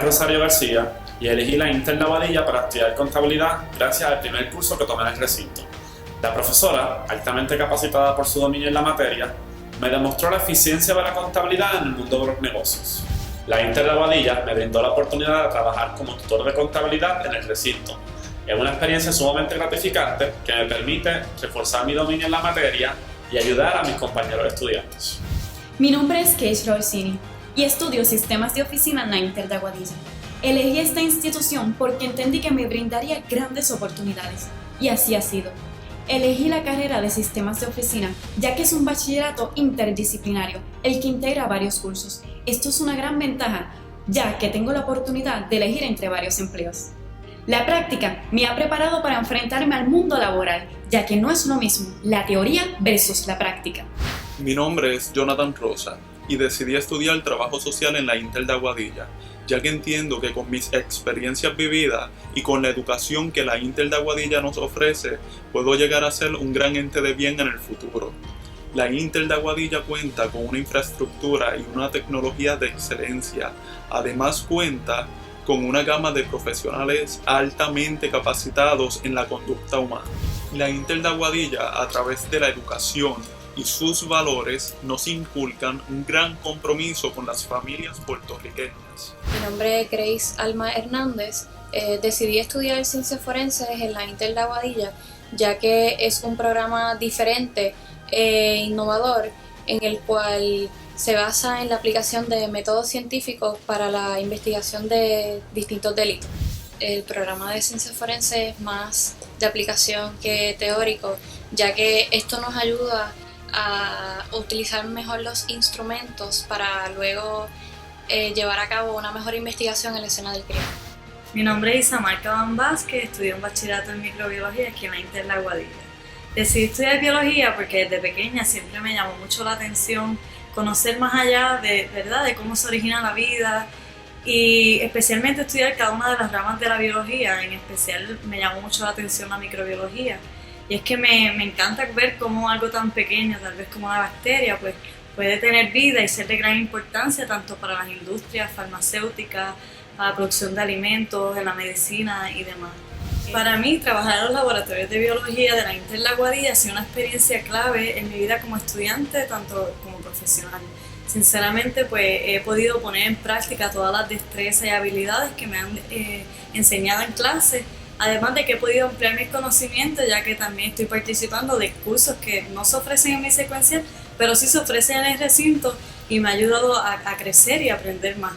Rosario García y elegí la Inter de Aguadilla para estudiar contabilidad gracias al primer curso que tomé en el recinto. La profesora, altamente capacitada por su dominio en la materia, me demostró la eficiencia de la contabilidad en el mundo de los negocios. La Inter de Aguadilla me brindó la oportunidad de trabajar como tutor de contabilidad en el recinto. Es una experiencia sumamente gratificante que me permite reforzar mi dominio en la materia y ayudar a mis compañeros estudiantes. Mi nombre es Keishra Orsini y estudio sistemas de oficina en la Inter de Aguadilla. Elegí esta institución porque entendí que me brindaría grandes oportunidades, y así ha sido. Elegí la carrera de sistemas de oficina, ya que es un bachillerato interdisciplinario, el que integra varios cursos. Esto es una gran ventaja, ya que tengo la oportunidad de elegir entre varios empleos. La práctica me ha preparado para enfrentarme al mundo laboral, ya que no es lo mismo la teoría versus la práctica. Mi nombre es Jonathan Rosa y decidí estudiar trabajo social en la Inter de Aguadilla, ya que entiendo que con mis experiencias vividas y con la educación que la Inter de Aguadilla nos ofrece, puedo llegar a ser un gran ente de bien en el futuro. La Inter de Aguadilla cuenta con una infraestructura y una tecnología de excelencia. Además cuenta con una gama de profesionales altamente capacitados en la conducta humana. La Inter de Aguadilla, a través de la educación y sus valores, nos inculcan un gran compromiso con las familias puertorriqueñas. Mi nombre es Grace Alma Hernández. Decidí estudiar ciencias forenses en la Inter de Aguadilla, ya que es un programa diferente e innovador en el cual se basa en la aplicación de métodos científicos para la investigación de distintos delitos. El programa de ciencias forenses es más de aplicación que teórico, ya que esto nos ayuda a utilizar mejor los instrumentos para luego llevar a cabo una mejor investigación en la escena del crimen. Mi nombre es Isamar Cabán Vázquez, estudié un bachillerato en microbiología aquí en la Inter de Aguadilla. Decidí estudiar biología porque desde pequeña siempre me llamó mucho la atención conocer más allá de cómo se origina la vida y especialmente estudiar cada una de las ramas de la biología. En especial me llamó mucho la atención la microbiología. Y es que me encanta ver cómo algo tan pequeño, tal vez como una bacteria, pues puede tener vida y ser de gran importancia tanto para las industrias farmacéuticas, para la producción de alimentos, en la medicina y demás. Para mí, trabajar en los laboratorios de biología de la Inter de Aguadilla ha sido una experiencia clave en mi vida como estudiante, tanto como profesional. Sinceramente, pues he podido poner en práctica todas las destrezas y habilidades que me han enseñado en clase. Además de que he podido ampliar mis conocimientos, ya que también estoy participando de cursos que no se ofrecen en mi secuencial, pero sí se ofrecen en el recinto y me ha ayudado a crecer y aprender más.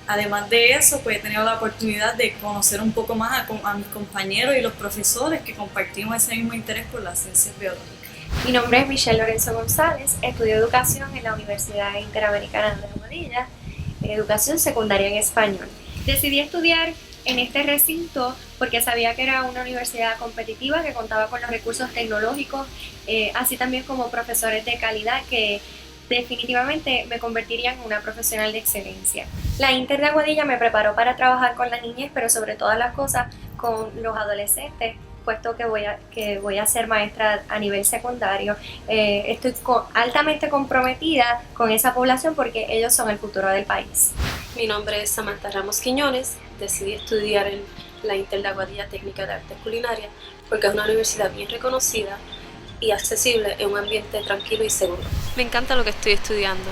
Además de eso, pues he tenido la oportunidad de conocer un poco más a mis compañeros y los profesores que compartimos ese mismo interés por las ciencias biológicas. Mi nombre es Michelle Lorenzo González, estudio educación en la Universidad Interamericana de Aguadilla, educación secundaria en español. Decidí estudiar en este recinto porque sabía que era una universidad competitiva que contaba con los recursos tecnológicos, así también como profesores de calidad que definitivamente me convertiría en una profesional de excelencia. La Inter de Aguadilla me preparó para trabajar con la niñez, pero sobre todas las cosas con los adolescentes, puesto que voy a ser maestra a nivel secundario. Estoy altamente comprometida con esa población porque ellos son el futuro del país. Mi nombre es Samantha Ramos Quiñones. Decidí estudiar en la Inter de Aguadilla Técnica de Artes Culinarias porque es una universidad bien reconocida y accesible en un ambiente tranquilo y seguro. Me encanta lo que estoy estudiando.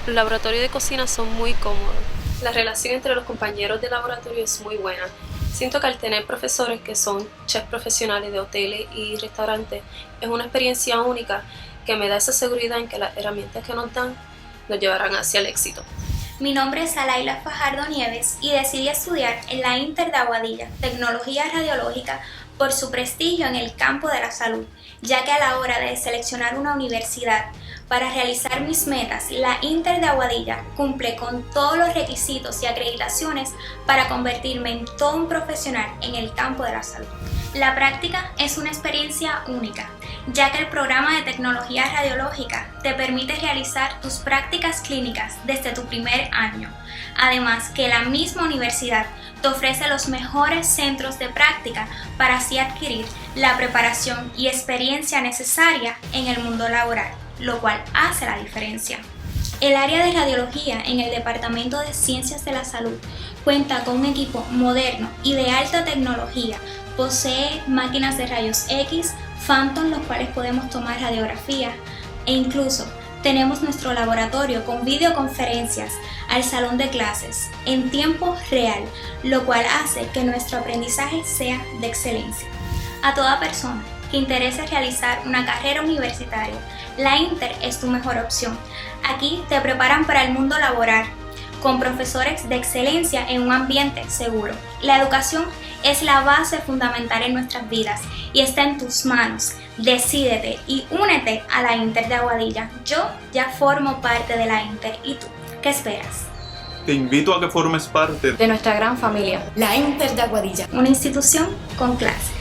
Los laboratorios de cocina son muy cómodos. La relación entre los compañeros de laboratorio es muy buena. Siento que al tener profesores que son chefs profesionales de hoteles y restaurantes, es una experiencia única que me da esa seguridad en que las herramientas que nos dan nos llevarán hacia el éxito. Mi nombre es Alaila Fajardo Nieves y decidí estudiar en la Inter de Aguadilla Tecnología Radiológica por su prestigio en el campo de la salud, ya que a la hora de seleccionar una universidad para realizar mis metas, la Inter de Aguadilla cumple con todos los requisitos y acreditaciones para convertirme en todo un profesional en el campo de la salud. La práctica es una experiencia única, ya que el programa de tecnología radiológica te permite realizar tus prácticas clínicas desde tu primer año. Además que la misma universidad te ofrece los mejores centros de práctica para así adquirir la preparación y experiencia necesaria en el mundo laboral, lo cual hace la diferencia. El área de radiología en el Departamento de Ciencias de la Salud cuenta con un equipo moderno y de alta tecnología. Posee máquinas de rayos X, Phantom, los cuales podemos tomar radiografías, e incluso tenemos nuestro laboratorio con videoconferencias al salón de clases en tiempo real, lo cual hace que nuestro aprendizaje sea de excelencia. A toda persona que interese realizar una carrera universitaria, la Inter es tu mejor opción. Aquí te preparan para el mundo laboral, con profesores de excelencia en un ambiente seguro. La educación es la base fundamental en nuestras vidas y está en tus manos. Decídete y únete a la Inter de Aguadilla. Yo ya formo parte de la Inter. ¿Y tú? ¿Qué esperas? Te invito a que formes parte de nuestra gran familia. La Inter de Aguadilla. Una institución con clase.